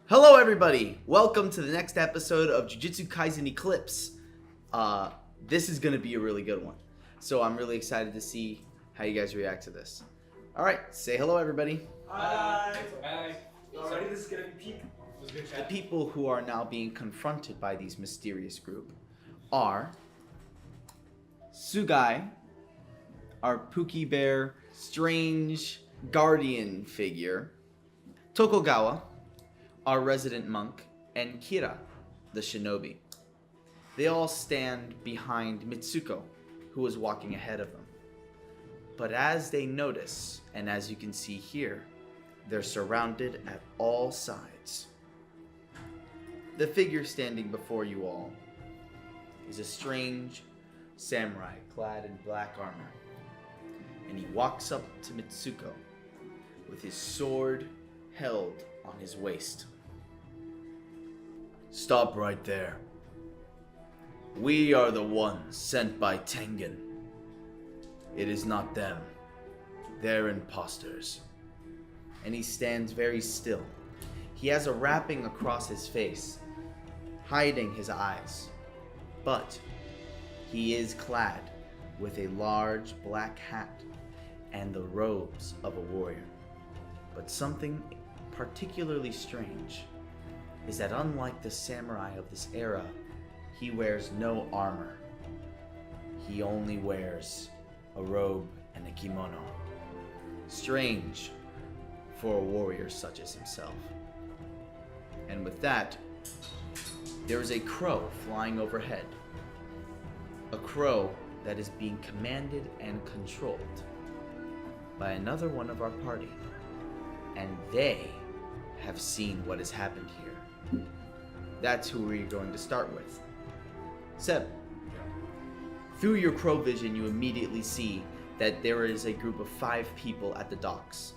Hello everybody! Welcome to the next episode of Jujutsu Kaisen Eclipse. This is going to be a really good one. So I'm really excited to see how you guys react to this. Alright, say hello everybody. Hi. Hi. Alright, this is gonna be peak. The people who are now being confronted by these mysterious group are Sugai, our Pookie Bear strange guardian figure, Tokugawa, our resident monk, and Kira, the shinobi. They all stand behind Mitsuko, who is walking ahead of them. But as they notice, and as you can see here, they're surrounded at all sides. The figure standing before you all is a strange samurai clad in black armor. And he walks up to Mitsuko with his sword held on his waist. Stop right there. We are the ones sent by Tengen. It is not them. They're imposters. And he stands very still. He has a wrapping across his face, hiding his eyes. But he is clad with a large black hat and the robes of a warrior. But something particularly strange is that unlike the samurai of this era, he wears no armor. He only wears a robe and a kimono. Strange for a warrior such as himself. And with that, there is a crow flying overhead. A crow that is being commanded and controlled by another one of our party. And they have seen what has happened here. That's who we're going to start with. Seb, through your crow vision, you immediately see that there is a group of 5 people at the docks.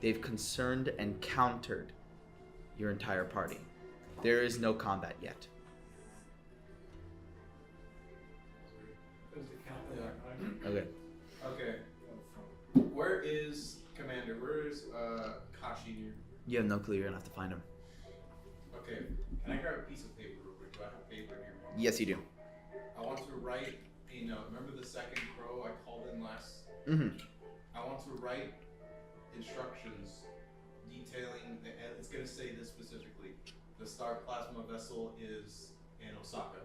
They've concerned and countered your entire party. There is no combat yet. Okay. Okay. Where is Commander? Where is Kashi here? You have no clue. You're gonna have to find him. Okay. Can I grab a piece of paper real quick? Do I have paper here? Yes, you do. I want to write a note. Remember the second crow I called in last? Mm-hmm. I want to write instructions detailing. It's gonna say this specifically. The star plasma vessel is in Osaka.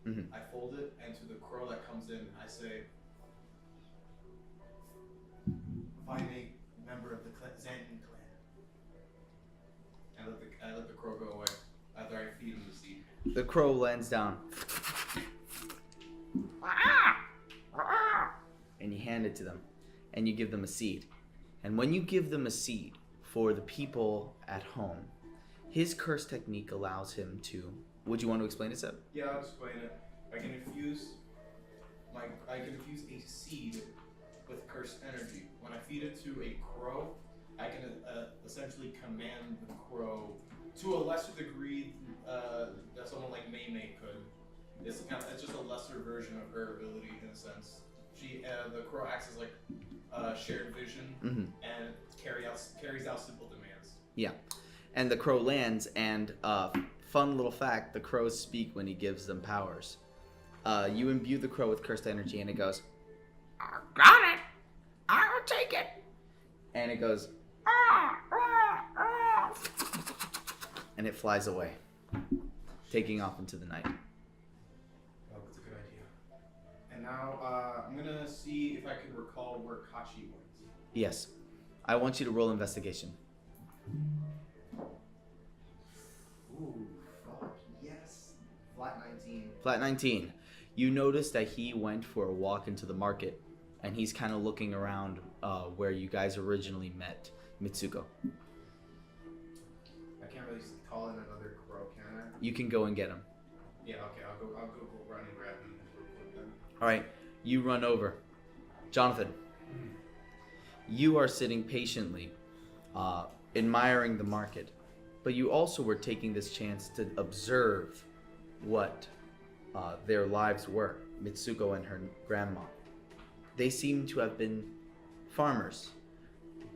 Mm-hmm. I fold it, and to the crow that comes in, I say, Find a member of the Zen clan. I let the crow go away after I feed him the seed. The crow lands down. And you hand it to them. And you give them a seed. And when you give them a seed, for the people at home, his curse technique allows him to... Would you want to explain it, Seb? Yeah, I'll explain it. I can infuse a seed with cursed energy. When I feed it to a crow, I can essentially command the crow to a lesser degree that someone like Mei Mei could. It's just a lesser version of her ability in a sense. The crow acts as like shared vision and carries out simple demands. Yeah. And the crow lands, and fun little fact, the crows speak when he gives them powers. You imbue the crow with cursed energy, and it goes, "I got it! I'll take it!" And it goes, and it flies away, taking off into the night. Oh, that's a good idea. And now I'm gonna see if I can recall where Kashi went. Yes. I want you to roll investigation. Ooh, fuck, yes. Flat 19. Flat 19. You notice that he went for a walk into the market, and he's kind of looking around where you guys originally met Mitsuko. I can't really call in another crow, can I? You can go and get him. Yeah, okay, I'll go run and grab him real quick then. All right, you run over. Jonathan, you are sitting patiently, admiring the market, but you also were taking this chance to observe what their lives were, Mitsuko and her grandma. They seem to have been farmers,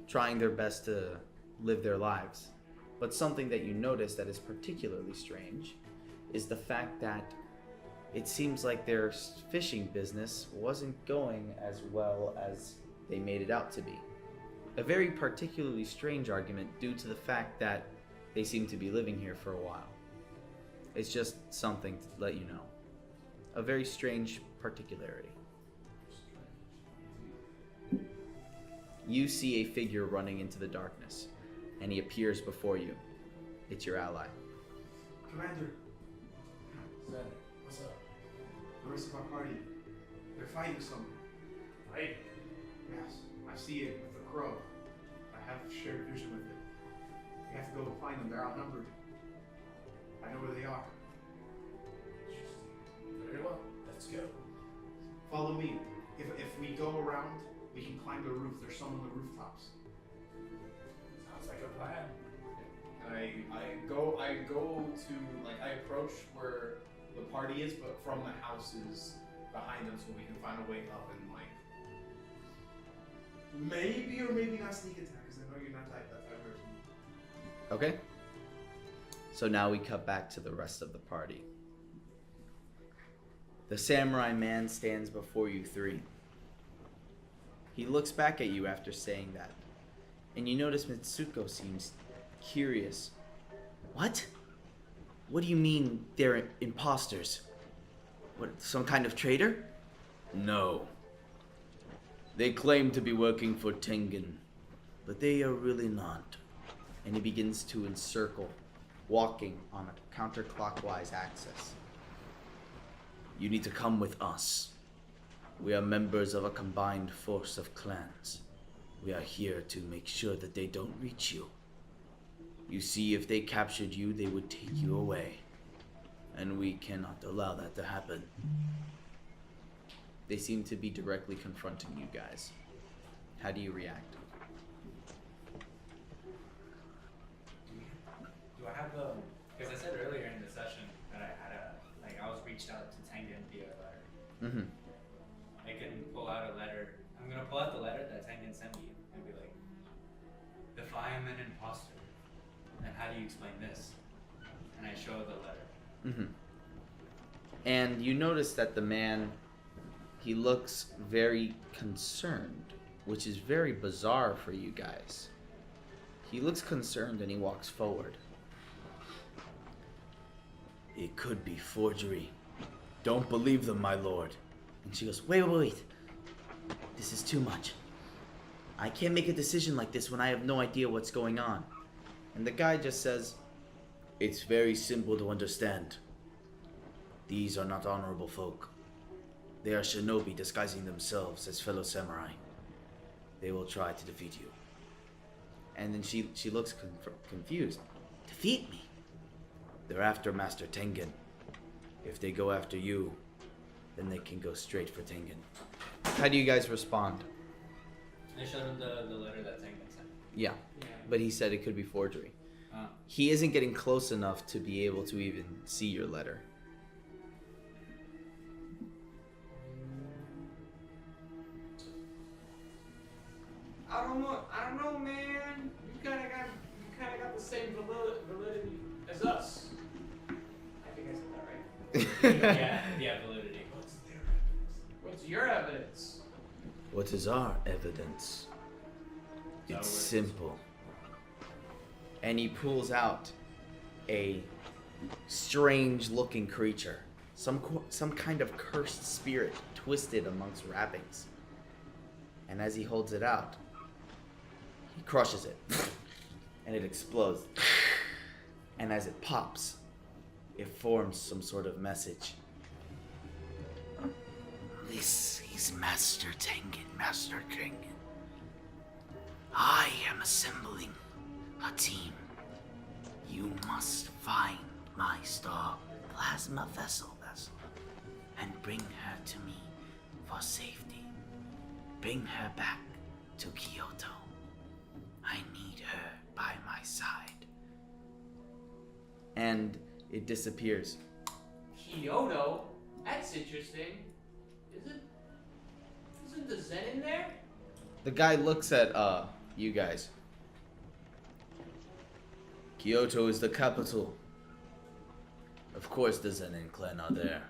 trying their best to live their lives. But something that you notice that is particularly strange is the fact that it seems like their fishing business wasn't going as well as they made it out to be. A very particularly strange argument due to the fact that they seem to be living here for a while. It's just something to let you know. A very strange particularity. You see a figure running into the darkness, and he appears before you. It's your ally. Commander. Zen, what's up? The rest of our party, they're fighting someone. Right? Yes, I see it with the crow. I have shared vision with it. We have to go find them. They're outnumbered. I know where they are. Very well. Let's go. Follow me. If we go around, we can climb the roof. There's some on the rooftops. Sounds like a plan. I go to, like, I approach where the party is, but from the houses behind them, so we can find a way up and, like, maybe or maybe not sneak attack, because I know you're not that type of person. Okay? So now we cut back to the rest of the party. The samurai man stands before you three. He looks back at you after saying that, and you notice Mitsuko seems curious. What? What do you mean they're imposters? What, some kind of traitor? No. They claim to be working for Tengen, but they are really not. And he begins to encircle, walking on a counterclockwise axis. You need to come with us. We are members of a combined force of clans. We are here to make sure that they don't reach you. You see, if they captured you, they would take you away. And we cannot allow that to happen. They seem to be directly confronting you guys. How do you react? Do I have the? Because I said earlier in the session that I had I was reached out to Tengen via a letter. Mm-hmm. I can pull out a letter. I'm gonna pull out the letter that Tengen sent me and be like, if I am an imposter, then how do you explain this? And I show the letter. Mm-hmm. And you notice that the man, he looks very concerned, which is very bizarre for you guys. He looks concerned and he walks forward. It could be forgery. Don't believe them, my lord. And she goes, wait. This is too much. I can't make a decision like this when I have no idea what's going on. And the guy just says, it's very simple to understand. These are not honorable folk. They are shinobi disguising themselves as fellow samurai. They will try to defeat you. And then she looks confused. Defeat me? They're after Master Tengen. If they go after you, then they can go straight for Tengen. How do you guys respond? I showed him the letter that Tengen sent. Yeah, but he said it could be forgery. Oh. He isn't getting close enough to be able to even see your letter. I don't know, man. You kind of got the same validity as us. I think I said that right. yeah, validity. What's your evidence? What is our evidence? It's simple. And he pulls out a strange-looking creature, some kind of cursed spirit twisted amongst wrappings. And as he holds it out, he crushes it, and it explodes. And as it pops, it forms some sort of message. This is Master Tengen, Master Tengen. I am assembling a team. You must find my star plasma vessel, and bring her to me for safety. Bring her back to Kyoto. I need her by my side. And it disappears. Kyoto? That's interesting. Isn't the Zen in there? The guy looks at you guys. Kyoto is the capital. Of course the Zenin clan are there.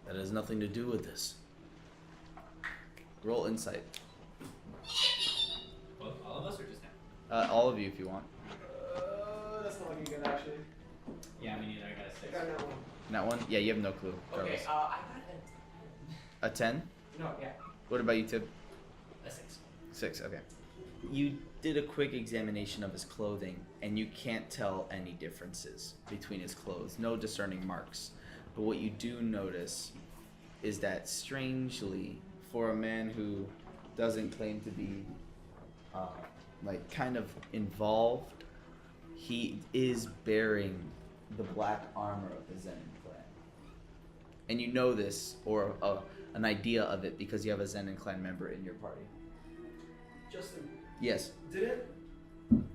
That has nothing to do with this. Roll insight. Both, all of us or just him? All of you if you want. That's not looking good, actually. Yeah, me neither. I got a 6. I got that one. That one? Yeah, you have no clue. Okay, Carlos. I got A 10? no, yeah. What about you, Tib? A 6. 6, okay. You did a quick examination of his clothing, and you can't tell any differences between his clothes. No discerning marks. But what you do notice is that, strangely, for a man who doesn't claim to be, like, kind of involved, he is bearing the black armor of the Zenin clan. And you know this, or an idea of it, because you have a Zenin clan member in your party. Justin, Yes. didn't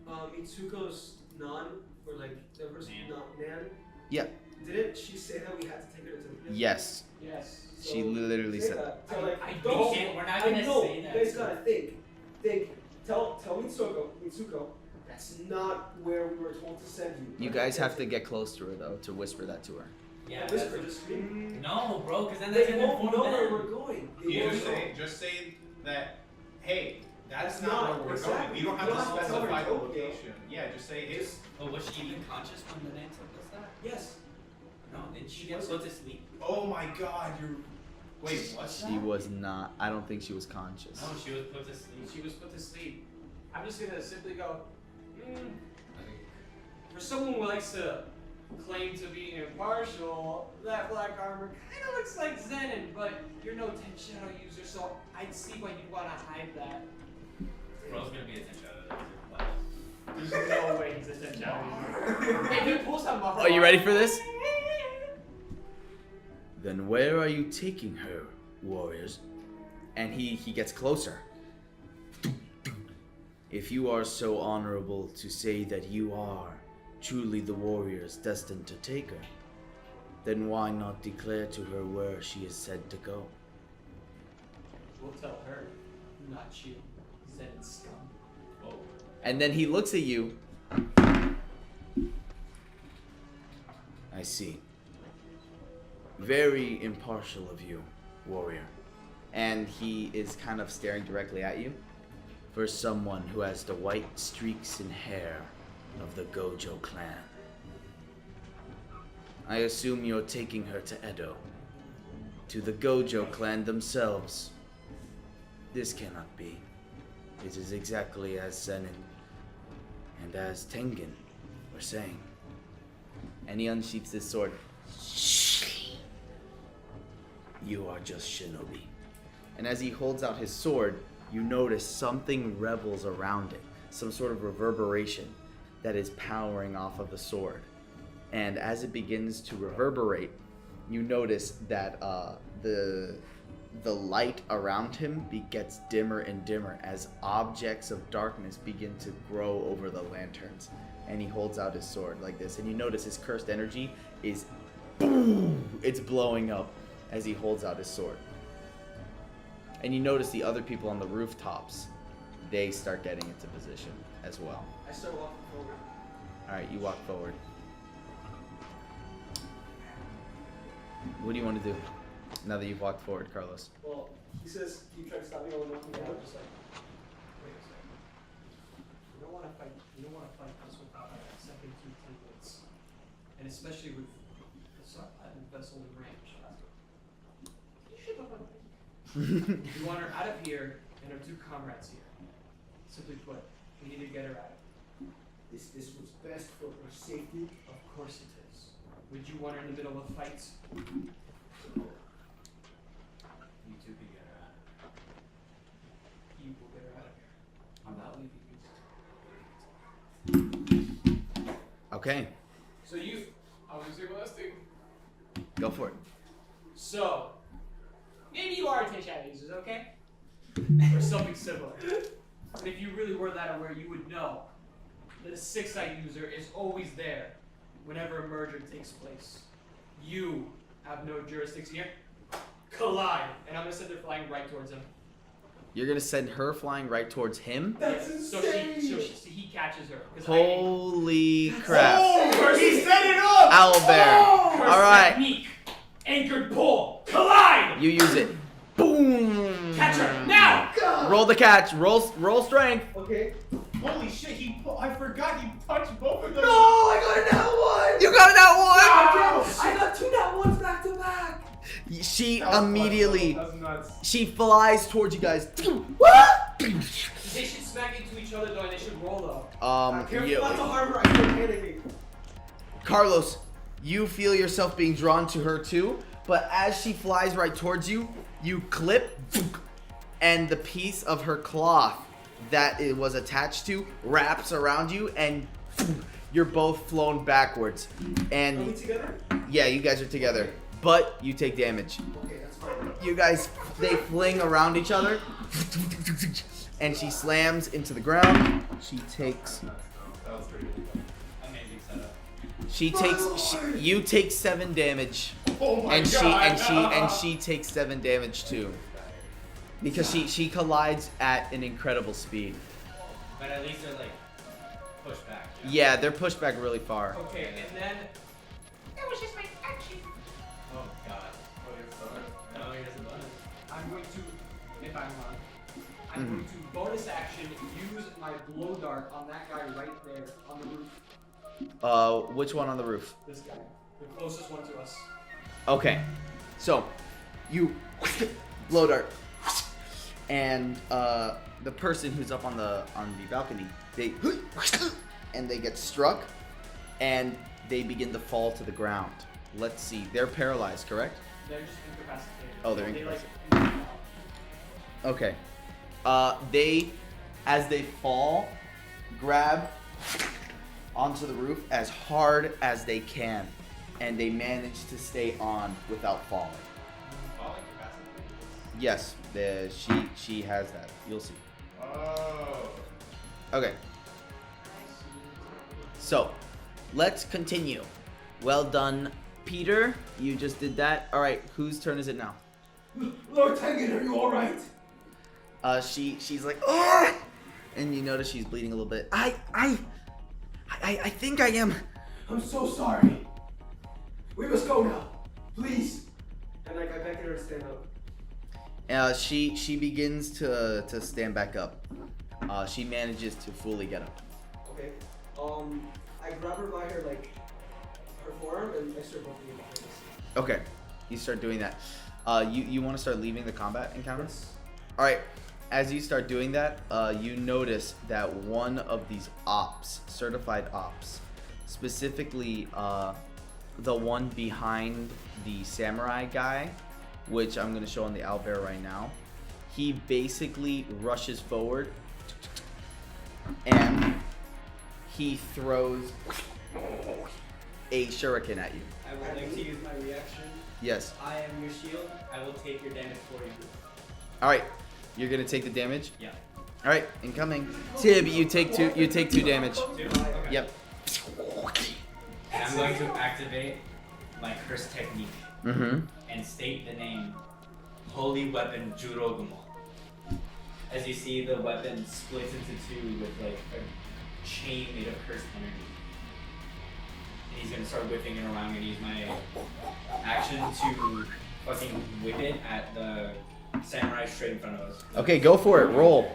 Mitsuko's Nan, or like the person, Nan? Yeah. Didn't she say that we had to take her to the Yes. Yes. She literally say said that. So like, I don't. can't, we're not I gonna know, say that. you guys gotta think. Tell Mitsuko, that's not where we were told to send you. You guys have to get close to her, though, to whisper that to her. Yeah, Whisper, that's- just scream. No, bro, because then that's They gonna won't inform know where them. we're going. They You won't just know. say that, hey, that's It's not not, where we're exactly. going. You don't have You to don't have to tell her specify the Tokyo. location. Yeah, just say it's. Oh, was she even conscious when the name told us that? Yes. No, did she She get wasn't. put to sleep? Oh my God, you're. Wait, what? She was not. I don't think she was conscious. No, she was put to sleep. She was put to sleep. I'm just gonna simply go, for someone who likes to claim to be impartial, that black armor kind of looks like Zenin, but you're no Ten Shadow user, so I'd see why you'd want to hide that. Bro's gonna be a 10 shadow. There's no way he's a Ten Shadow user. If he pulls something off, Are you ready for this? Then where are you taking her, warriors? And he gets closer. If you are so honorable to say that you are truly the warriors destined to take her, then why not declare to her where she is said to go? We'll tell her, not you, Zenin scum. Whoa. And then he looks at you. I see. Very impartial of you, warrior. And he is kind of staring directly at you. For someone who has the white streaks in hair of the Gojo clan. I assume you're taking her to Edo. To the Gojo clan themselves. This cannot be. It is exactly as Zenin and as Tengen were saying. And he unsheaths his sword. You are just shinobi. And as he holds out his sword, you notice something rebels around it. Some sort of reverberation that is powering off of the sword. And as it begins to reverberate, you notice that the light around him gets dimmer and dimmer as objects of darkness begin to grow over the lanterns. And he holds out his sword like this. And you notice his cursed energy is boom! It's blowing up as he holds out his sword. And you notice the other people on the rooftops, they start getting into position as well. I start walking forward. Alright, you walk forward. What do you want to do now that you've walked forward, Carlos? Well, he says, keep trying to stop me while I'm walking down. Just like, wait a second. You don't want to fight this without a second two templates. And especially with the vessel in range. You should have We want her out of here and her 2 comrades here. Simply put, we need to get her out. This was best for her safety. Of course it is. Would you want her in the middle of a fight? You two can get her out. You will get her out of here. I'm not leaving you. Okay, So I was gonna say one last thing. go for it. So, maybe you are a Ten Shadow users, okay? Or something similar. But if you really were that aware, you would know that a 6-eyed user is always there whenever a merger takes place. You have no jurisdiction here. Collide! And I'm gonna send her flying right towards him. You're gonna send her flying right towards him. That's So insane. he catches her. 'Cause Holy crap! He set it up! Owlbear. Curse All right, technique. Anchored pull. Collide. you use it. Boom. Catch her now. God. Roll the catch. Roll strength. Okay. Holy shit, I forgot he touched both of them. No, I got it that one. You got that one. I got 2 that ones back to back. She immediately. That's nuts. She flies towards you guys. They should smack into each other though, and they should roll though. Careful not to harm her. I feel panicking. Carlos, you feel yourself being drawn to her too, but as she flies right towards you, you clip, and the piece of her cloth that it was attached to wraps around you, and you're both flown backwards. Are we And together? yeah, you guys are together, but you take damage. Okay, that's fine. You guys, they fling around each other, and she slams into the ground. She takes. That was pretty good. Amazing setup. She takes. You take 7 damage, Oh my and god. she takes 7 damage too, because she collides at an incredible speed. But at least they're like pushed back. Yeah, they're pushed back really far. Okay, and then Oh god. No, he doesn't bonus. I'm going to, if I'm on, I'm going to bonus action use my blow dart on that guy right there on the roof. Which one on the roof? This guy, the closest one to us. Okay, so you blow dart, and the person who's up on the balcony, they get struck, and they begin to fall to the ground. Let's see, they're paralyzed, correct? They're just incapacitated. Oh, they're They, like, incapacitated. Okay. They, as they fall, grab onto the roof as hard as they can, and they manage to stay on without falling. Falling capacity. Yes, she has that. You'll see. Oh. Okay. So, let's continue. Well done, Peter. You just did that. All right, whose turn is it now? Lord Tengen, are you alright? She's like, oh, and you notice she's bleeding a little bit. I think I am. I'm so sorry. We must go now. Please. And like I beckon her to stand up. She begins to stand back up. She manages to fully get up. Okay. I grab her by her like her forearm and I start bumping into her. Okay, you start doing that. You want to start leaving the combat encounter? Yes. All right. As you start doing that, you notice that one of these ops, certified ops, specifically the one behind the samurai guy, which I'm going to show on the owlbear right now, he basically rushes forward and he throws a shuriken at you. I would like to use my reaction. Yes. I am your shield. I will take your damage for you. All right. You're going to take the damage? Yeah. All right. Incoming. Tib, you take 2 damage. 2? Okay. Yep. And I'm going to activate my curse technique Mm-hmm. and state the name Holy Weapon Jurogumo. As you see, the weapon splits into 2 with like a chain made of cursed energy. And he's gonna start whipping it around and use my action to fucking whip it at the samurai straight in front of us. Okay, go for it. Roll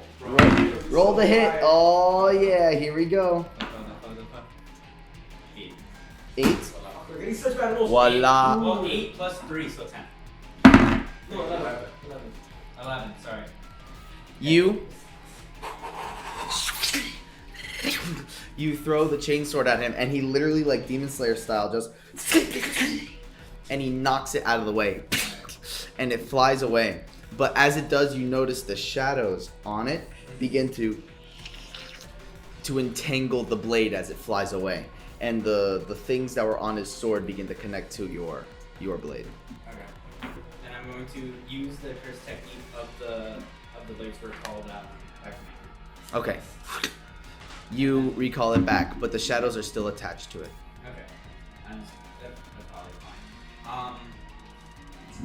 the hit. Oh yeah, here we go. 8. 8. We're getting such bad rolls. Voila. Well, 8 plus 3, so 10. No, 11. 11, sorry. You throw the chainsword at him, and he literally, like Demon Slayer style, just and he knocks it out of the way, and it flies away. But as it does, you notice the shadows on it begin to entangle the blade as it flies away, and the things that were on his sword begin to connect to your blade. Okay. And I'm going to use the curse technique of the blades for called back to me. Okay. You recall it back, but the shadows are still attached to it. Okay. That's probably fine.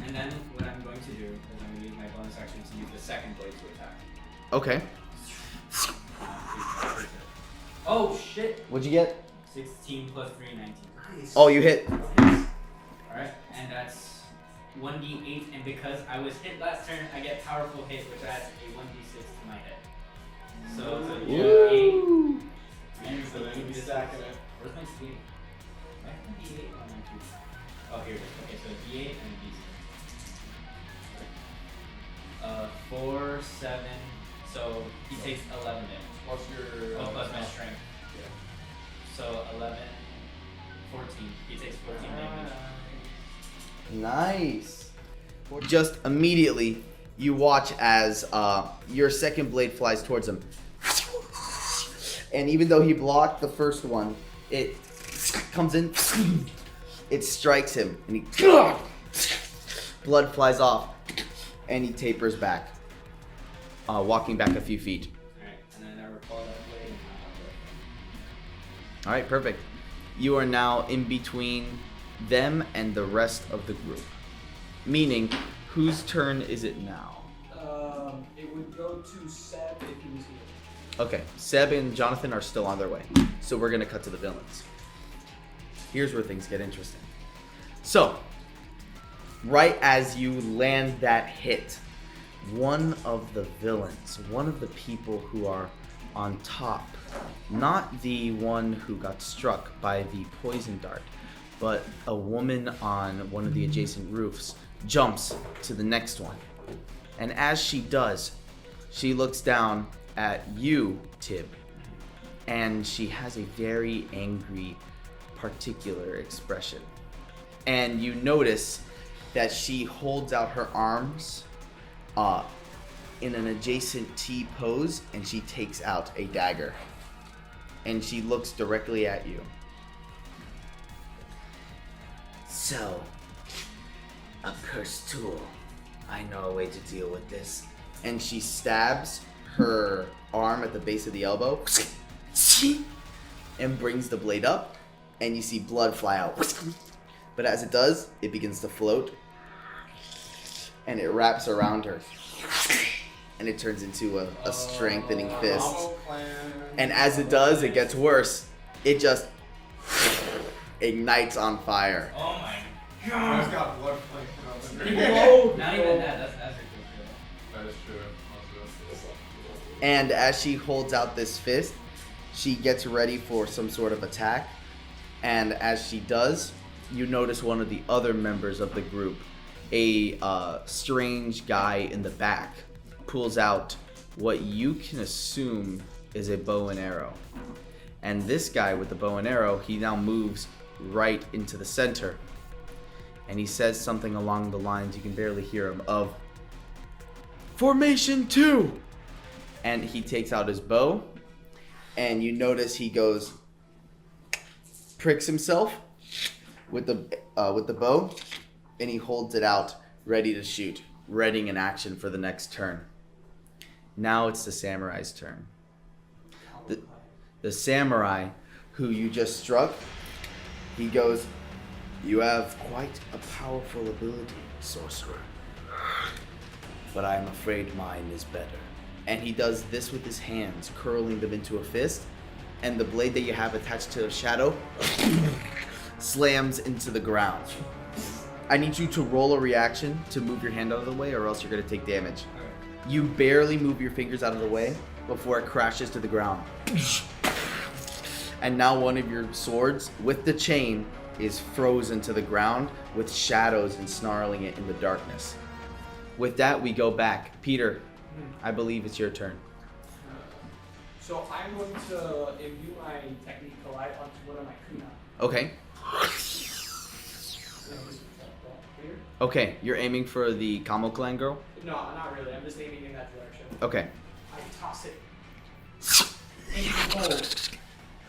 And then what I'm going to do is I'm going to use my bonus action to use the second blade to attack. Okay. Oh shit! What'd you get? 16 plus 3, 19. Nice. Oh, you hit. Alright, and that's 1d8, and because I was hit last turn, I get powerful hit, which adds a 1d6 to my hit. So it's a d8. Ooh. Use it and be stacking it. Where's my d8? Why is my d8 on my two? Oh, here it is. Okay, so d8 and a d6. 4, 7, so he takes 11 damage. Plus your. Plus my strength. Yeah. So 11, 14. He takes 14 damage. Nice. Just immediately, you watch as your second blade flies towards him. And even though he blocked the first one, it comes in, it strikes him, and he blood flies off, and he tapers back, walking back a few feet. Alright, and then I recall that blade and All right, perfect. You are now in between them and the rest of the group. Meaning, whose turn is it now? It would go to Seb if he was here. Okay, Seb and Jonathan are still on their way. So we're gonna cut to the villains. Here's where things get interesting. So, right as you land that hit, one of the villains, one of the people who are on top, not the one who got struck by the poison dart, but a woman on one of the adjacent roofs, jumps to the next one. And as she does, she looks down at you, Tib, and she has a very angry, particular expression. And you notice that she holds out her arms in an adjacent T pose, and she takes out a dagger. And she looks directly at you. So, a cursed tool. I know a way to deal with this. And she stabs her arm at the base of the elbow and brings the blade up, and you see blood fly out. But as it does, it begins to float, and it wraps around her, and it turns into a strengthening fist. And as it does, it gets worse. It just ignites on fire. Oh my It's god! got blood flame out of it. Not even that, that's ridiculous. That is true. And as she holds out this fist, she gets ready for some sort of attack. And as she does, you notice one of the other members of the group, a strange guy in the back, pulls out what you can assume is a bow and arrow. And this guy with the bow and arrow, he now moves right into the center. And he says something along the lines, you can barely hear him, of Formation 2! And he takes out his bow, and you notice he goes, pricks himself with the bow, and he holds it out, ready to shoot, readying an action for the next turn. Now it's the samurai's turn. The samurai who you just struck, he goes, you have quite a powerful ability, sorcerer. But I am afraid mine is better. And he does this with his hands, curling them into a fist, and the blade that you have attached to a shadow slams into the ground. I need you to roll a reaction to move your hand out of the way, or else you're going to take damage. You barely move your fingers out of the way before it crashes to the ground. And now one of your swords, with the chain, is frozen to the ground with shadows ensnarling it in the darkness. With that, we go back. Peter, I believe it's your turn. So I'm going to imbue my technique collide onto one of my kunai. Okay. Here? Okay, you're aiming for the Kamo Clan girl? No, not really. I'm just aiming in that direction. Okay. I toss it. And behold,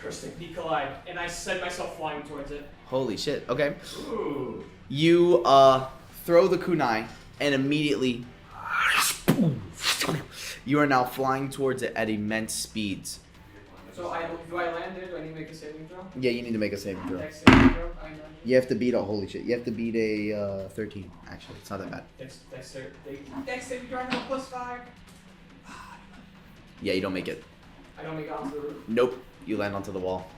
curse technique collide, and I send myself flying towards it. Holy shit. Okay. Ooh. You throw the kunai, and immediately you are now flying towards it at immense speeds. So do I land it? Do I need to make a saving throw? Yeah, you need to make a saving throw. Dex saving throw? I imagine. You have to beat a holy shit. You have to beat a 13. Actually, it's not that bad. Dex saving throw. I have a +5. Yeah, you don't make it. I don't make it onto the roof. Nope, you land onto the wall.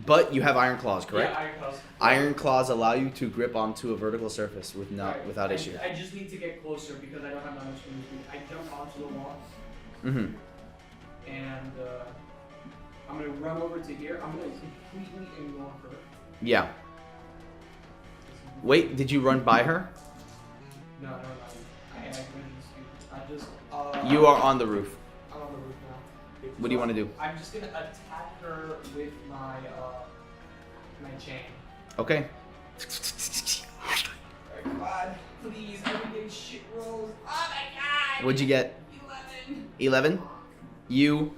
But you have iron claws, correct? Yeah, iron claws. Iron claws allow you to grip onto a vertical surface Right. without issue. I just need to get closer because I don't have that much movement. I jump onto the wall Mm-hmm. and I'm gonna run over to here. I'm gonna completely ignore her. Yeah. Wait, did you run by her? No, no, no. I just. You are on the roof. I'm on the roof now. What do you want to do? I'm just gonna attack her with my my chain. Okay. God, please, everything shit rolls. Oh my god! What'd you get? 11. 11. You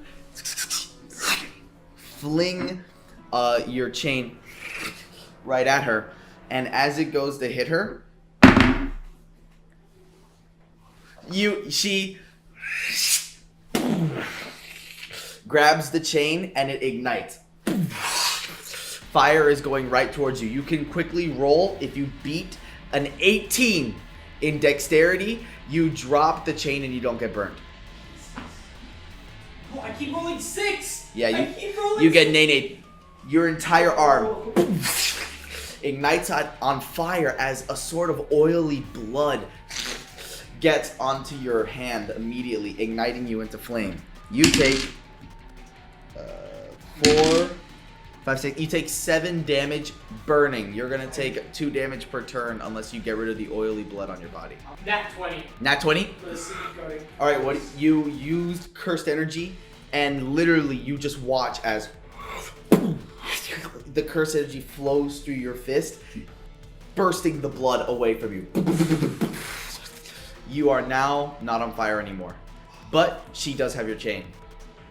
fling your chain right at her, and as it goes to hit her, she grabs the chain and it ignites. Fire is going right towards you. You can quickly roll. If you beat an 18 in dexterity, you drop the chain and you don't get burned. Oh, I keep rolling 6. Yeah, I keep rolling you get 6. nade. Your entire arm ignites on fire as a sort of oily blood gets onto your hand immediately, igniting you into flame. You take 4, 5, 6. You take 7 damage burning. You're gonna take 2 damage per turn unless you get rid of the oily blood on your body. Nat 20 Nat 20? for the seed coating. All right, what you used cursed energy, and literally you just watch as the cursed energy flows through your fist, bursting the blood away from you. You are now not on fire anymore, but she does have your chain,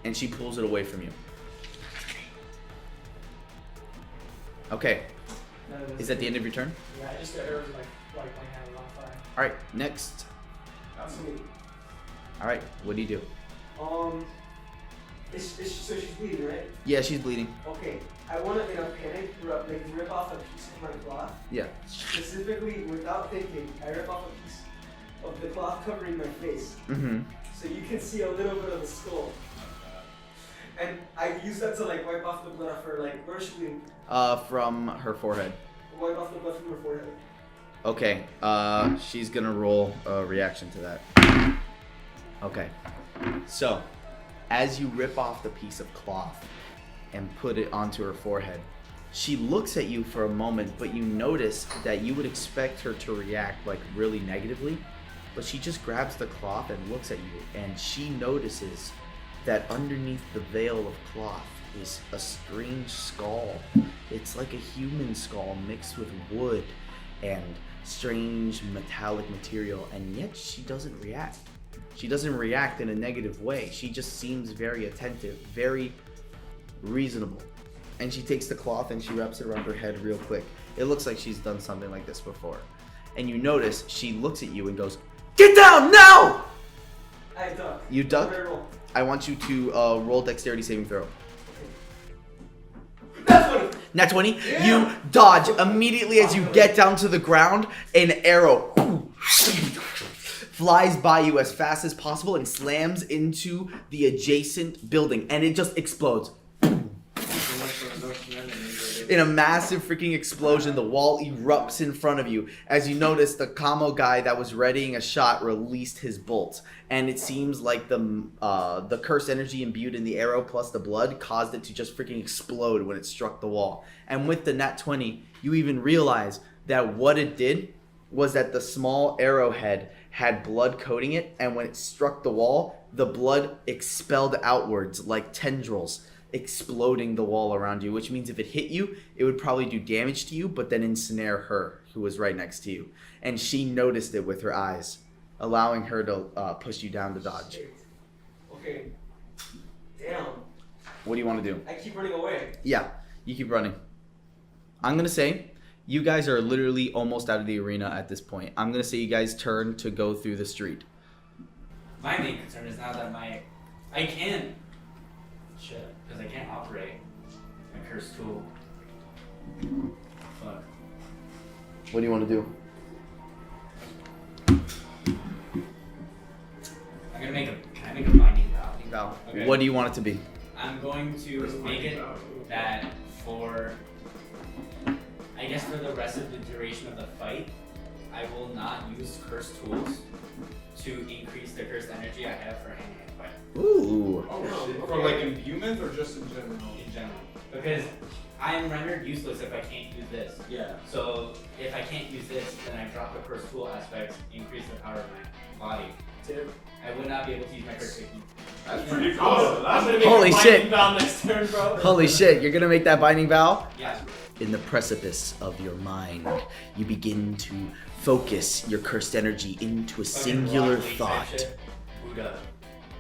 and she pulls it away from you. Okay, is that the end of your turn? Yeah, I just got arrows like my hand on fire. All right, next. That's me. All right, what do you do? So she's bleeding, right? Yeah, she's bleeding. Okay, I want to, in a panic, rip off a piece of my cloth. Yeah. Specifically, without thinking, I rip off a piece of the cloth covering my face. Mm-hmm. So you can see a little bit of the skull. And I use that to like wipe off the blood off her, like, where is she bleeding? From her forehead. Wipe off the blood from her forehead. Okay, she's gonna roll a reaction to that. Okay, so as you rip off the piece of cloth and put it onto her forehead, she looks at you for a moment, but you notice that you would expect her to react like really negatively, but she just grabs the cloth and looks at you, and she notices that underneath the veil of cloth is a strange skull. It's like a human skull mixed with wood and strange metallic material, and yet she doesn't react. She doesn't react in a negative way. She just seems very attentive, very reasonable. And she takes the cloth and she wraps it around her head real quick. It looks like she's done something like this before. And you notice she looks at you and goes, "Get down now!" I duck. You duck? What do I roll? I want you to roll dexterity saving throw. That's funny. Nat 20, Yeah. you dodge immediately as you get down to the ground. An arrow flies by you as fast as possible and slams into the adjacent building, and it just explodes. In a massive freaking explosion, the wall erupts in front of you. As you notice, the camo guy that was readying a shot released his bolt, and it seems like the cursed energy imbued in the arrow plus the blood caused it to just freaking explode when it struck the wall. And with the nat 20, you even realize that what it did was that the small arrowhead had blood coating it, and when it struck the wall, the blood expelled outwards like tendrils, exploding the wall around you, which means if it hit you, it would probably do damage to you, but then ensnare her, who was right next to you. And she noticed it with her eyes, allowing her to push you down to dodge. Shit. Okay. Damn. What do you want to do? I keep running away. Yeah, you keep running. I'm going to say you guys are literally almost out of the arena at this point. I'm going to say you guys turn to go through the street. My main concern is now that I can, because I can't operate my cursed tool. Fuck. What do you want to do? I'm gonna can I make a binding vow? Val. Okay. What do you want it to be? I'm going to make it that for, I guess for the rest of the duration of the fight, I will not use cursed tools to increase the cursed energy I have for hand-to-hand fight. Ooh. Oh shit. For like imbuement or just in general? In general. Because I am rendered useless if I can't use this. Yeah. So if I can't use this, then I drop the cursed tool aspects, increase the power of my body. Dude. I would not be able to use my cursed technique. That's pretty I'm cool. gonna make Holy a shit. binding vow next turn, bro. Holy shit, you're gonna make that binding vow? Yeah. In the precipice of your mind, you begin to focus your cursed energy into a singular Fucking thought. rock shit. Buddha.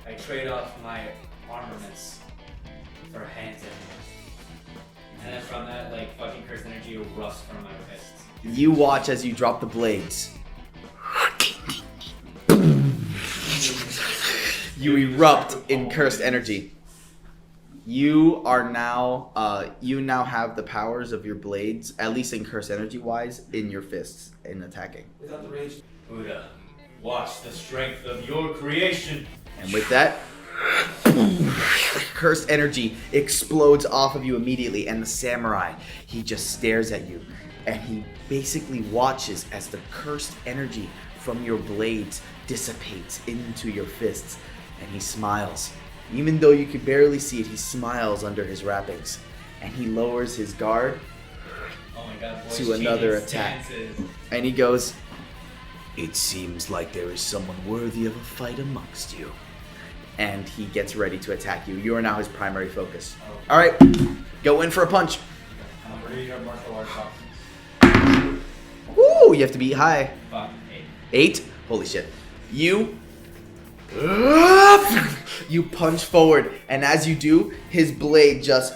I trade off my armaments for hands and then from that, like, fucking cursed energy erupts from my fists. You watch as you drop the blades. You erupt in cursed energy. You are now, you now have the powers of your blades, at least in cursed energy wise, in your fists in attacking. Without the rage. Buddha, watch the strength of your creation. And with that, cursed energy explodes off of you immediately, and the samurai, he just stares at you, and he basically watches as the cursed energy from your blades dissipates into your fists, and he smiles. Even though you can barely see it, he smiles under his wrappings, and he lowers his guard Oh my god, boys, to another changing attack. stances. And he goes, "It seems like there is someone worthy of a fight amongst you." And he gets ready to attack you. You are now his primary focus. Oh. All right, go in for a punch. Where do you have martial arts options? Woo! You have to be high. Fuck, 8. Holy shit. You punch forward, and as you do, his blade just,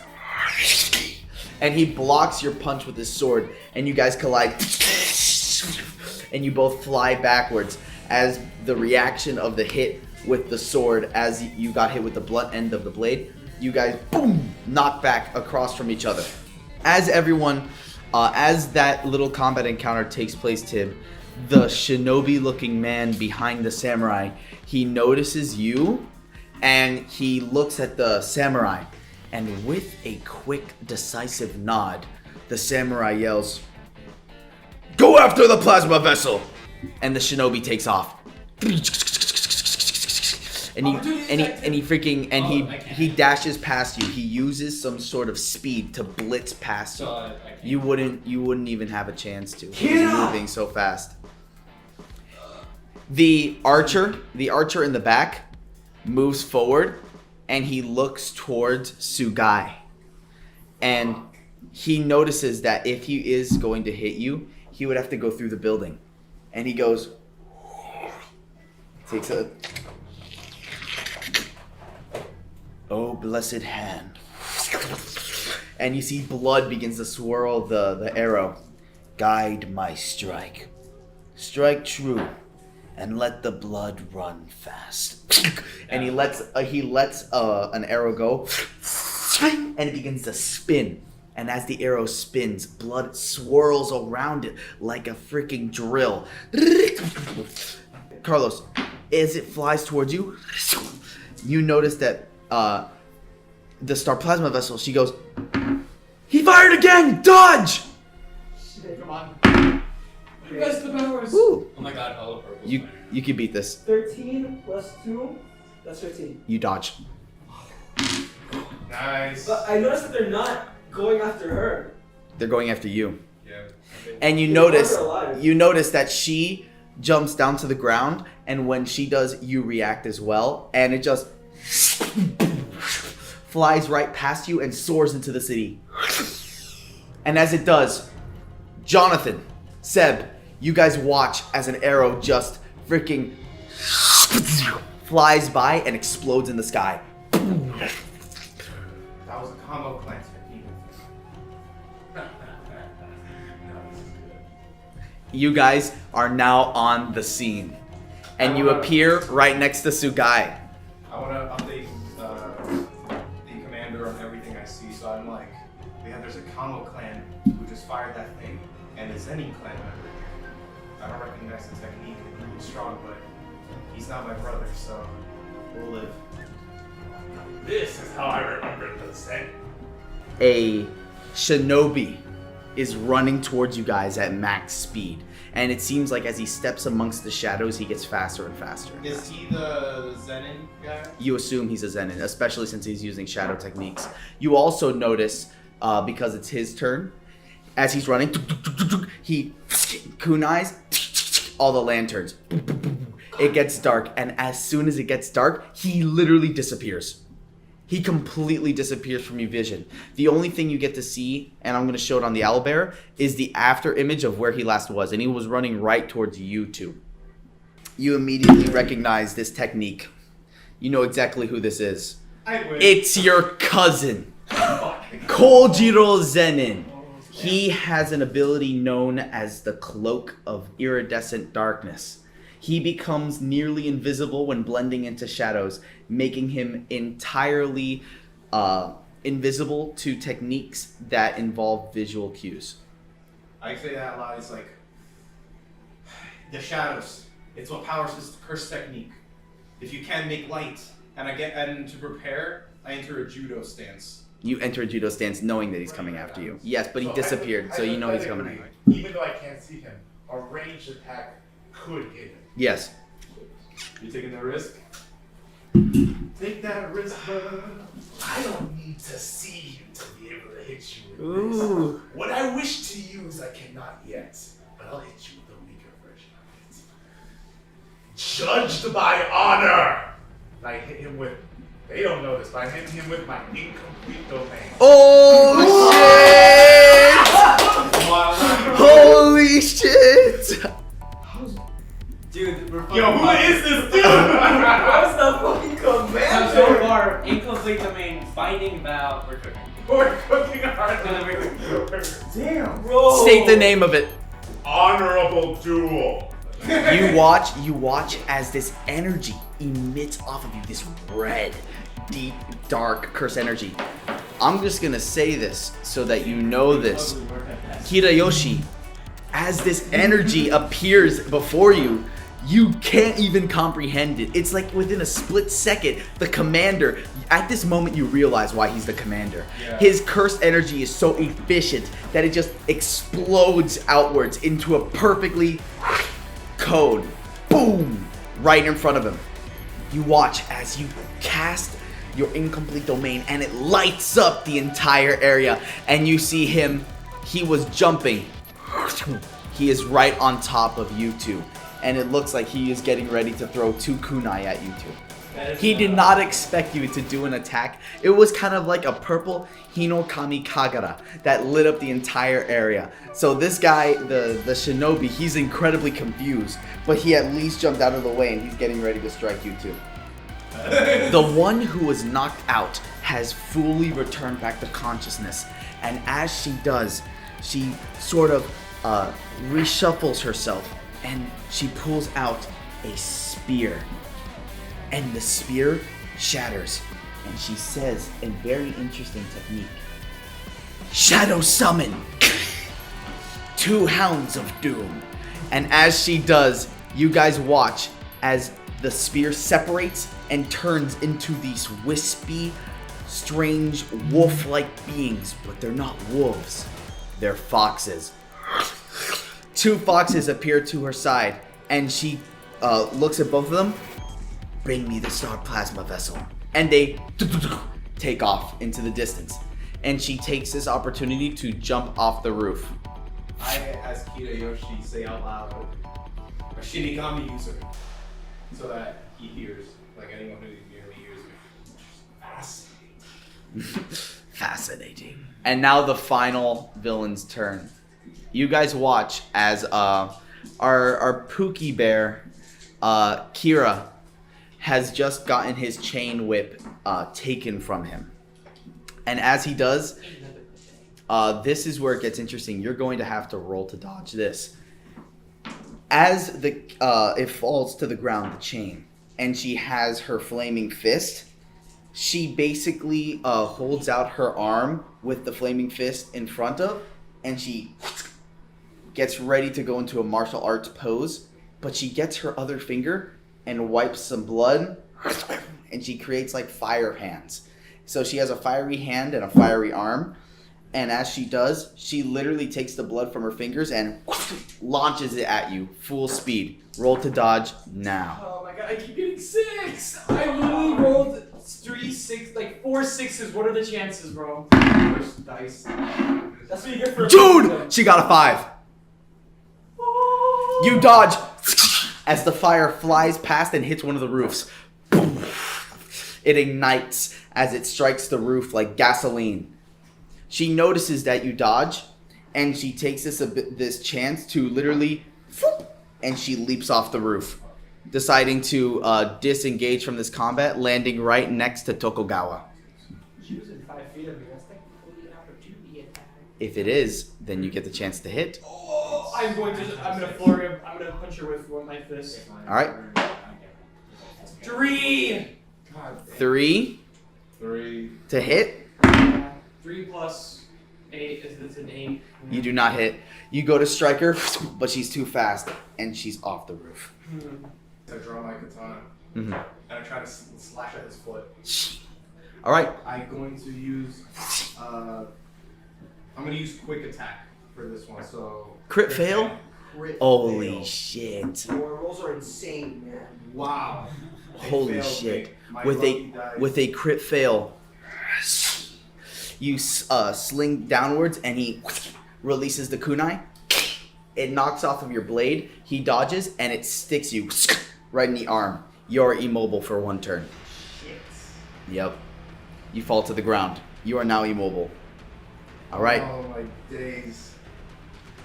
and he blocks your punch with his sword, and you guys collide, and you both fly backwards as the reaction of the hit with the sword, as you got hit with the blunt end of the blade, you guys boom knock back across from each other. As everyone, as that little combat encounter takes place, Tim, the shinobi-looking man behind the samurai, he notices you, and he looks at the samurai, and with a quick, decisive nod, the samurai yells, "Go after the plasma vessel!" And the shinobi takes off. And he dashes past you. He uses some sort of speed to blitz past you. So I can't. You wouldn't even have a chance to. He's moving so fast. The archer in the back moves forward, and he looks towards Sugai. And he notices that if he is going to hit you, he would have to go through the building. And he goes, takes a, "Oh, blessed hand." And you see blood begins to swirl the arrow. "Guide my strike. Strike true, and let the blood run fast." And he lets an arrow go, and it begins to spin. And as the arrow spins, blood swirls around it like a freaking drill. Carlos, as it flies towards you, you notice that the star plasma vessel, she goes, "He fired again! Dodge!" Come on. That's the powers. Ooh. Oh my god, all purple. You can beat this. 13 plus 2, that's 15. You dodge. Nice. But I noticed that they're not going after her. They're going after you. Yeah. And you notice that she jumps down to the ground, and when she does, you react as well, and it just flies right past you and soars into the city. And as it does, Jonathan, Seb, you guys watch as an arrow just freaking flies by and explodes in the sky. That was a combo clan technique. You guys are now on the scene, and you appear right next to Sugai. I want to update the commander on everything I see. So I'm like, yeah, there's a Kamo clan who just fired that thing, and it's any clan member here. I don't recognize the technique. He's strong, but he's not my brother, so we'll live. This is how I remember the Zen. A shinobi is running towards you guys at max speed. And it seems like as he steps amongst the shadows, he gets faster and faster. Is he the Zenin guy? You assume he's a Zenin, especially since he's using shadow techniques. You also notice, because it's his turn, as he's running, he kunais all the lanterns. It gets dark, and as soon as it gets dark, he literally disappears. He completely disappears from your vision. The only thing you get to see, and I'm going to show it on the owlbear, is the after image of where he last was, and he was running right towards you two. You immediately recognize this technique. You know exactly who this is. I win. It's your cousin, Kojiro Zenin. He has an ability known as the Cloak of Iridescent Darkness. He becomes nearly invisible when blending into shadows, making him entirely invisible to techniques that involve visual cues. I say that out loud. It's like the shadows. It's what powers this curse technique. If you can make light, and to prepare, I enter a judo stance. You enter a judo stance knowing that he's coming after you. Yes, but he disappeared, so you know he's coming after you. Even though I can't see him, a ranged attack could hit him. Yes. You taking the risk? Take that risk, brother. I don't need to see you to be able to hit you with Ooh. this. What I wish to use, I cannot yet, but I'll hit you with a weaker version of it. Judged by honor. I hit him with. They don't know this, but I hit him with my incomplete domain. Oh shit! Holy shit! Dude, we're fucking Yo, who is this dude? What's the fucking commander? So far, incomplete domain, binding vow, we're cooking. We're cooking hard. Damn, bro. State the name of it. Honorable duel. You watch as this energy emits off of you, this red, deep, dark curse energy. I'm just gonna say this so that you know this. Hirayoshi, as this energy appears before you, you can't even comprehend it. It's like within a split second, the commander, at this moment you realize why he's the commander. Yeah. His cursed energy is so efficient that it just explodes outwards into a perfectly code. Boom! Right in front of him. You watch as you cast your incomplete domain and it lights up the entire area, and you see him, he was jumping. He is right on top of you two, and it looks like he is getting ready to throw 2 kunai at you two. He did not expect you to do an attack. It was kind of like a purple Hinokami Kagura that lit up the entire area. So this guy, the shinobi, he's incredibly confused, but he at least jumped out of the way and he's getting ready to strike you too. The one who was knocked out has fully returned back to consciousness, and as she does, she sort of reshuffles herself and she pulls out a spear. And the spear shatters, and she says a very interesting technique. Shadow summon! 2 hounds of doom. And as she does, you guys watch as the spear separates and turns into these wispy, strange, wolf-like beings, but they're not wolves. They're foxes. 2 foxes appear to her side, and she looks at both of them. Bring me the star plasma vessel. And they take off into the distance. And she takes this opportunity to jump off the roof. I, as Kirayoshi, say out loud, a Shinigami user, so that he hears, like anyone who near me hears me. Fascinating. And now the final villain's turn. You guys watch as our Pookie bear, Kira, has just gotten his chain whip taken from him. And as he does, this is where it gets interesting. You're going to have to roll to dodge this. As it falls to the ground, the chain, and she has her flaming fist, she basically holds out her arm with the flaming fist in front of, and she gets ready to go into a martial arts pose, but she gets her other finger and wipes some blood and she creates like fire hands. So she has a fiery hand and a fiery arm. And as she does, she literally takes the blood from her fingers and launches it at you, full speed. Roll to dodge now. Oh my god, I keep getting 6! I literally rolled 3, 6, like 4 6s. What are the chances, bro? First dice. That's what you get for Dude! She got a 5. You dodge as the fire flies past and hits one of the roofs. It ignites as it strikes the roof like gasoline. She notices that you dodge, and she takes this chance to literally, and she leaps off the roof, deciding to disengage from this combat, landing right next to Tokugawa. She was in 5 feet of me. That's technically an opportunity attack. If it is, then you get the chance to hit. Oh, I'm gonna flurry him. I'm gonna punch her with my fist. All right. 3! God, 3 3. to hit. 3 plus 8 is an 8. You do not hit. You go to strike her, but she's too fast, and she's off the roof. I draw my katana Mm-hmm. and I try to slash at his foot. All right. I'm going to use quick attack for this one. So Crit fail? Crit Holy fail. shit. Your rolls are insane, man. wow. Holy shit. With a crit fail, you sling downwards and he releases the kunai. It knocks off of your blade. He dodges and it sticks you right in the arm. You're immobile for 1 turn. Shit. Yep. You fall to the ground. You are now immobile. All right. Oh my days.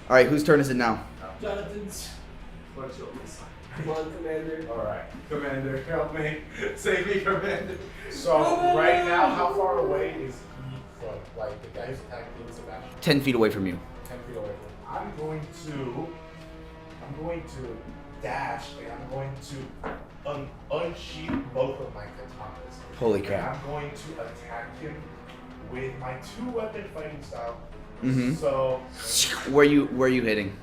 All right. Whose turn is it now? Jonathan's. What's your side? Come on, Commander. Alright. Commander, help me. Save me, Commander. So, right now, how far away is he from, like, the guy who's attacking Sebastian? 10 feet away from you. 10 feet away from him. I'm going to dash, and I'm going to unsheath both of my katanas. Holy And crap. I'm going to attack him with my 2-weapon fighting style. Mm-hmm. So, Where you hitting?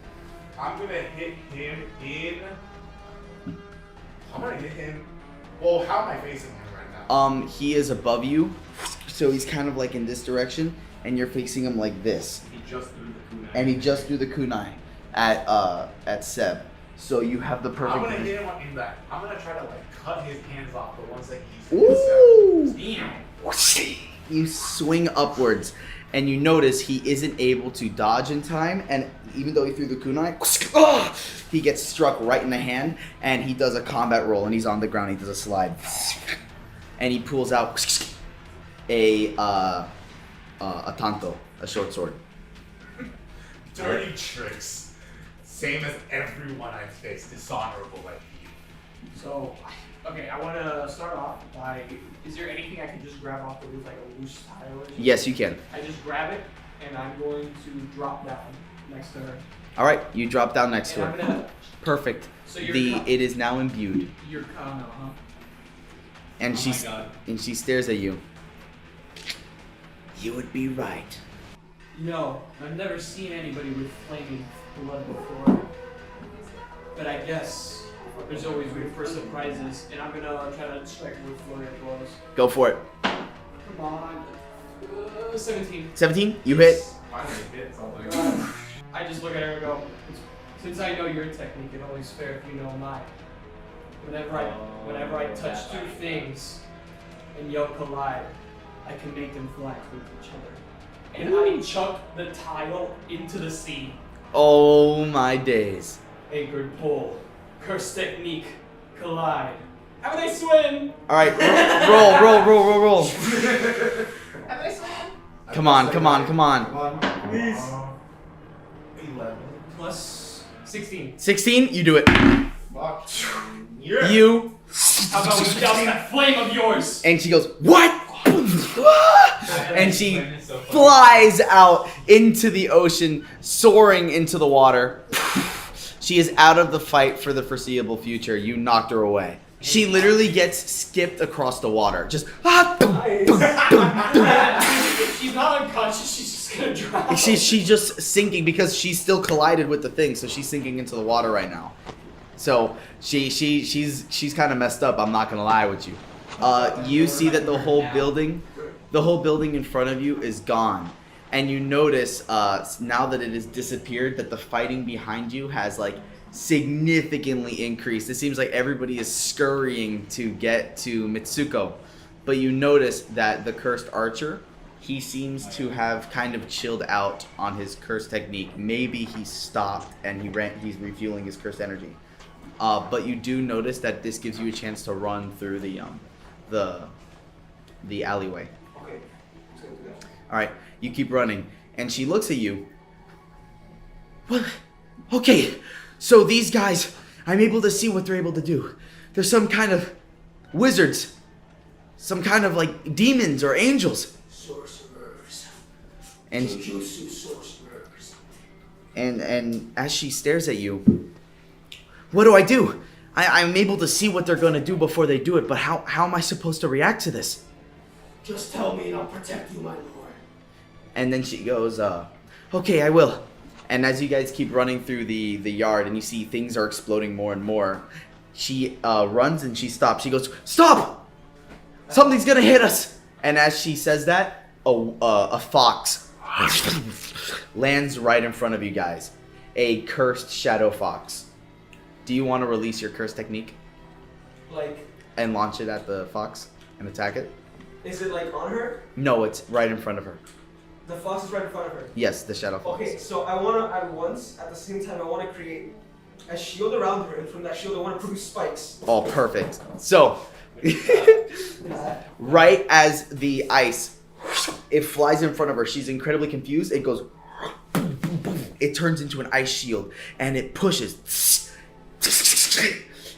I'm gonna hit him in. I'm gonna hit him. Well, how am I facing him right now? He is above you, so he's kind of like in this direction, and you're facing him like this. He just threw the kunai. And he just threw the kunai at Seb. So you have the perfect. I'm gonna position. hit him in that. I'm gonna try to like cut his hands off the ones that he's. Ooh! You swing upwards, and you notice he isn't able to dodge in time, and even though he threw the kunai, he gets struck right in the hand, and he does a combat roll, and he's on the ground. He does a slide, and he pulls out a tanto, a short sword. Dirty tricks. Same as everyone I've faced. Dishonorable like you. So, okay, I want to start off by, is there anything I can just grab off the roof, like a loose tile or something? Yes, you can. I just grab it, and I'm going to drop down next to her. All right, you drop down next And to I'm her. gonna, Perfect. so you're It is now imbued, You're Kano, huh? and Oh my God. she stares at you. You would be right. No, I've never seen anybody with flaming blood before. But I guess there's always room for surprises, and I'm gonna try to strike her with flurry of blows. Go for it. Come on. 17. 17. You hit. Finally hit something. I just look at her and go, since I know your technique, it's always fair if you know mine. Whenever I touch two things and yell collide, I can make them fly with each other. And I chuck the tile into the sea. Oh my days. Anchored pull. Curse technique. Collide. Have a nice swim! All right, roll. Come on. Come on, please. 11. Plus 16. 16. You do it. Fuck. You. How about we douse that flame of yours? And she goes, what? And she flies out into the ocean, soaring into the water. She is out of the fight for the foreseeable future. You knocked her away. She literally gets skipped across the water. Just If she's not unconscious, she's just gonna drown. she's just sinking because she's still collided with the thing, so she's sinking into the water right now. So she's kind of messed up. I'm not gonna lie with you. You see that the whole building in front of you is gone. And you notice, now that it has disappeared, that the fighting behind you has, like, significantly increased. It seems like everybody is scurrying to get to Mitsuko. But you notice that the cursed archer, he seems to have kind of chilled out on his cursed technique. Maybe he stopped and he's refueling his cursed energy. But you do notice that this gives you a chance to run through the alleyway. Okay. I'm just gonna do that. All right, you keep running, and she looks at you. What? Okay, so these guys, I'm able to see what they're able to do. They're some kind of wizards, some kind of like demons or angels. Sorcerers. And Jujutsu sorcerers. and as she stares at you, what do I do? I'm able to see what they're gonna do before they do it, but how am I supposed to react to this? Just tell me and I'll protect you, my lord. And then she goes, okay, I will. And as you guys keep running through the yard and you see things are exploding more and more, she runs and she stops. She goes, stop! Something's gonna hit us! And as she says that, a fox lands right in front of you guys. A cursed shadow fox. Do you want to release your curse technique Like, and launch it at the fox and attack it? is it like on her? No, it's right in front of her. The fox is right in front of her. Yes, the shadow fox. Okay, so I wanna at the same time I wanna create a shield around her, and from that shield I wanna produce spikes. Oh, perfect. So, right as the ice, it flies in front of her. She's incredibly confused. It goes, it turns into an ice shield, and it pushes.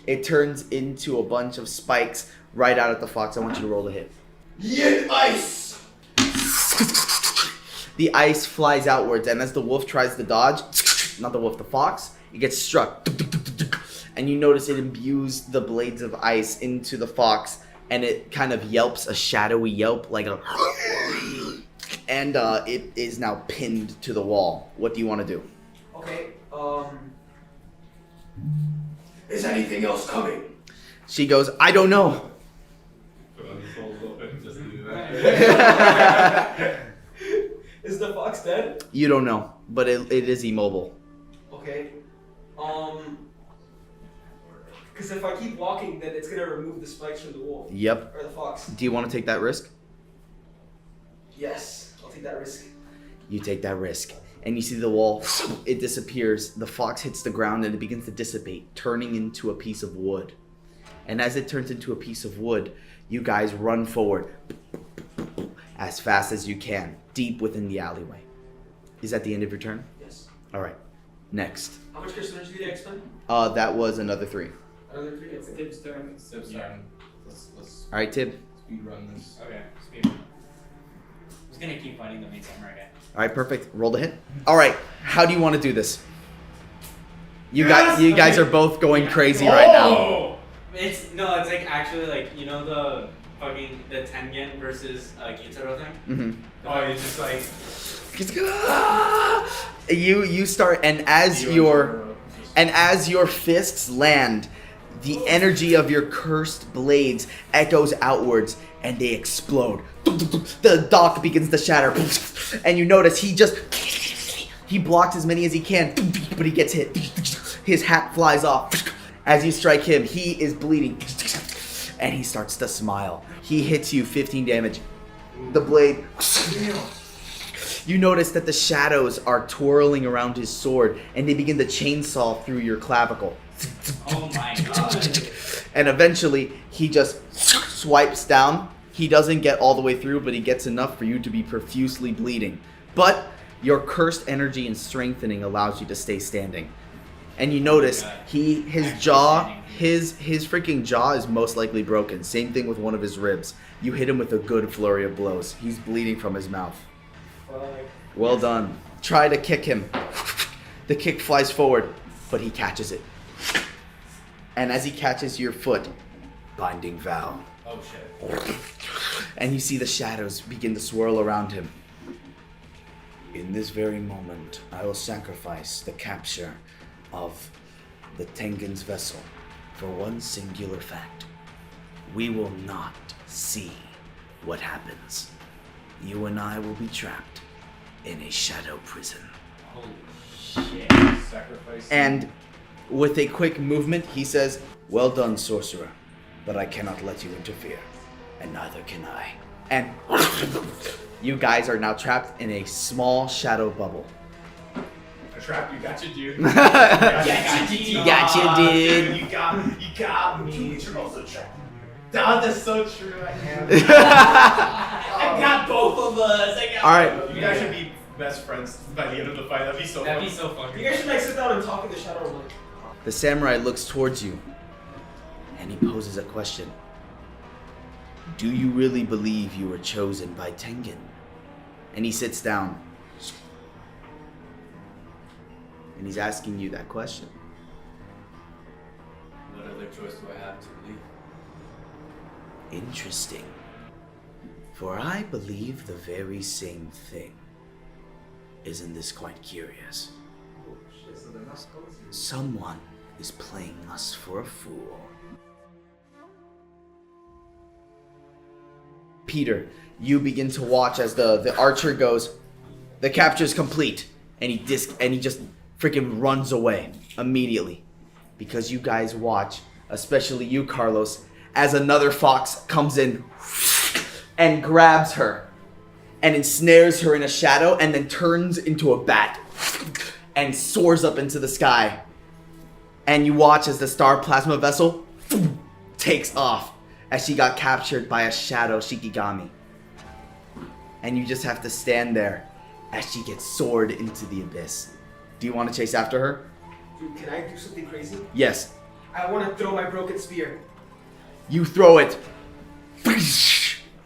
It turns into a bunch of spikes right out at the fox. I want you to roll the hit. Yin ice! The ice flies outwards, and as the wolf tries to dodge, not the wolf, the fox, it gets struck. And you notice it imbues the blades of ice into the fox, and it kind of yelps a shadowy yelp, like a... And it is now pinned to the wall. What do you want to do? Okay, is anything else coming? She goes, I don't know. Is the fox dead? You don't know, but it is immobile. Okay. Because if I keep walking, then it's gonna remove the spikes from the wolf. Yep. Or the fox. Do you want to take that risk? Yes, I'll take that risk. You take that risk. And you see the wall, it disappears. The fox hits the ground and it begins to dissipate, turning into a piece of wood. And as it turns into a piece of wood, you guys run forward as fast as you can, deep within the alleyway. Is that the end of your turn? Yes. All right. Next. How much curse energy did I expend? That was another 3. Another 3? It's Tib's turn. So sorry. Let's All right, Tib. speed run this. Okay, speed. I was gonna keep fighting the main samurai guy. All right, perfect. Roll the hit. All right. How do you want to do this? You guys are both going crazy right now. It's like actually like the fucking the Tengen versus Gitaro thing. Mm-hmm. Oh, you're just like You start, and as your fists land, the energy of your cursed blades echoes outwards and they explode. The dock begins to shatter, and you notice he blocks as many as he can, but he gets hit. His hat flies off. As you strike him, he is bleeding, and he starts to smile. He hits you 15 damage. The blade. You notice that the shadows are twirling around his sword, and they begin to chainsaw through your clavicle. Oh my god. And eventually, he just swipes down. He doesn't get all the way through, but he gets enough for you to be profusely bleeding. But your cursed energy and strengthening allows you to stay standing. And you notice his freaking jaw is most likely broken. Same thing with one of his ribs. You hit him with a good flurry of blows. He's bleeding from his mouth. Well done. Try to kick him. The kick flies forward, but he catches it. And as he catches your foot, binding vow. oh shit. And you see the shadows begin to swirl around him. In this very moment, I will sacrifice the capture of the Tengen's vessel for one singular fact. We will not see what happens. You and I will be trapped in a shadow prison. Holy shit. Sacrifice. And with a quick movement, he says, "Well done, sorcerer, but I cannot let you interfere, and neither can I." And you guys are now trapped in a small shadow bubble. I trapped you. Gotcha, dude. Gotcha, dude. You got me. You're also trapped. Dog, that's so true. I am. I got both of us. All right. You guys should be best friends by the end of the fight. That'd be so fun. funny. You guys should like sit down and talk in the shadow room. The samurai looks towards you, and he poses a question. Do you really believe you were chosen by Tengen? And he sits down. And he's asking you that question. What other choice do I have to leave? Interesting. For I believe the very same thing. Isn't this quite curious? Oh shit, so they're not supposed to. Someone is playing us for a fool. Peter, you begin to watch as the archer goes, the capture is complete, and he just freaking runs away immediately. Because you guys watch, especially you, Carlos, as another fox comes in and grabs her and ensnares her in a shadow and then turns into a bat and soars up into the sky. And you watch as the star plasma vessel takes off as she got captured by a shadow Shikigami. And you just have to stand there as she gets soared into the abyss. Do you want to chase after her? Dude, can I do something crazy? Yes. I want to throw my broken spear. You throw it.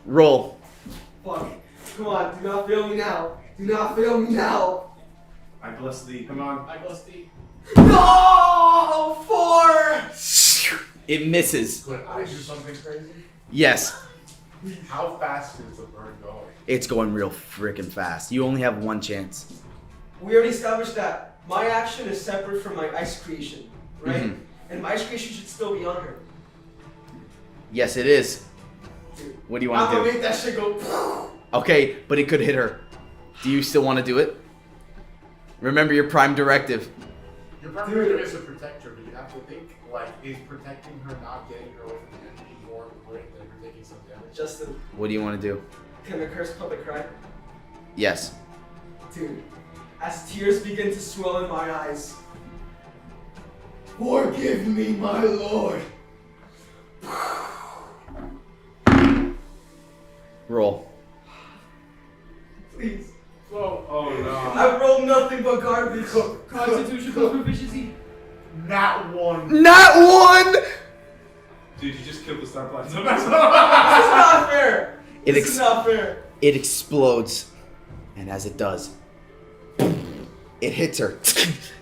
Roll. Fuck. Come on, do not fail me now. Do not fail me now. I bless thee. Come on. I bless thee. No! 4! It misses. Could I do something crazy? Yes. How fast is the bird going? It's going real freaking fast. You only have one chance. We already established that my action is separate from my ice creation, right? Mhm. And my ice creation should still be on her. Yes, it is. Dude, What do you I'm want to gonna do? make that shit go. Okay, but it could hit her. Do you still want to do it? Remember your prime directive. Your primary is to protect her, but you have to think, like, is protecting her not getting her away from the enemy more important than her taking some damage? Justin, What do you want to do? can the curse public cry? Yes. Dude, as tears begin to swell in my eyes. Forgive me, my lord. Roll. Please. Oh no. I rolled nothing but garbage. Constitution plus proficiency. Not one. Not one! Dude, you just killed the star plasma. This is not fair. It This is not fair. It explodes. And as it does, it hits her.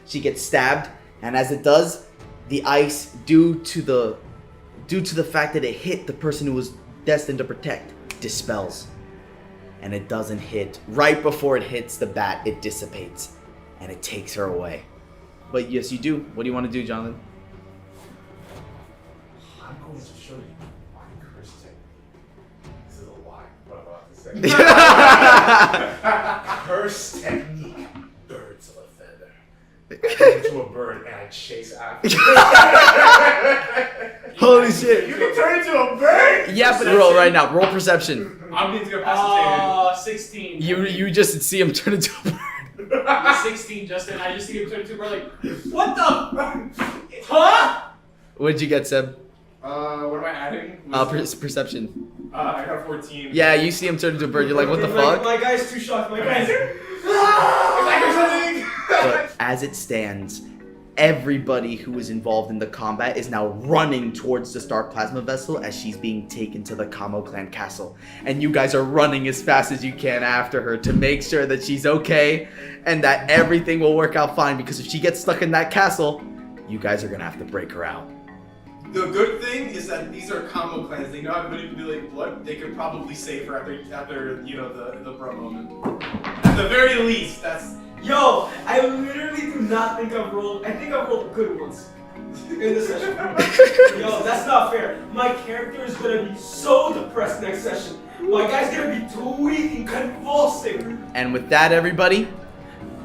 She gets stabbed, and as it does, the ice, due to the fact that it hit the person who was destined to protect, dispels. And it doesn't hit. Right before it hits the bat, it dissipates. And it takes her away. But yes, you do. What do you want to do, Jonathan? I'm going to show you my curse technique. This is a lie, what I'm about to say. Curse technique. Birds of a feather. I turn into a bird and I chase after Holy shit. You can turn into a bird? Yeah, but roll right now. Roll perception. I'm being incapacitated. 16. You just see him turn into a bird. You're 16, Justin. I just see him turn to like, what the? Huh? What did you get, Seb? What am I adding? Perception. I got 14. Yeah, you see him turn into a bird. You're like, what the fuck? My guy's too shocked. My guy's. But as it stands, everybody who is involved in the combat is now running towards the star plasma vessel as she's being taken to the Kamo clan castle. And you guys are running as fast as you can after her to make sure that she's okay and that everything will work out fine, because if she gets stuck in that castle, you guys are gonna have to break her out. The good thing is that these are combo clans. They know how to manipulate blood. They could probably save her after you know the bro moment. At the very least, that's. Yo, I literally do not think I've rolled. I think I've rolled good ones in this session. Yo, that's not fair. My character is gonna be so depressed next session. My guy's gonna be tweaking, convulsing. And with that, everybody,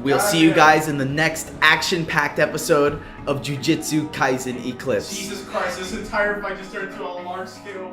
we'll see you guys in the next action-packed episode of Jujutsu Kaisen Eclipse. Jesus Christ, this entire fight just turned into a large scale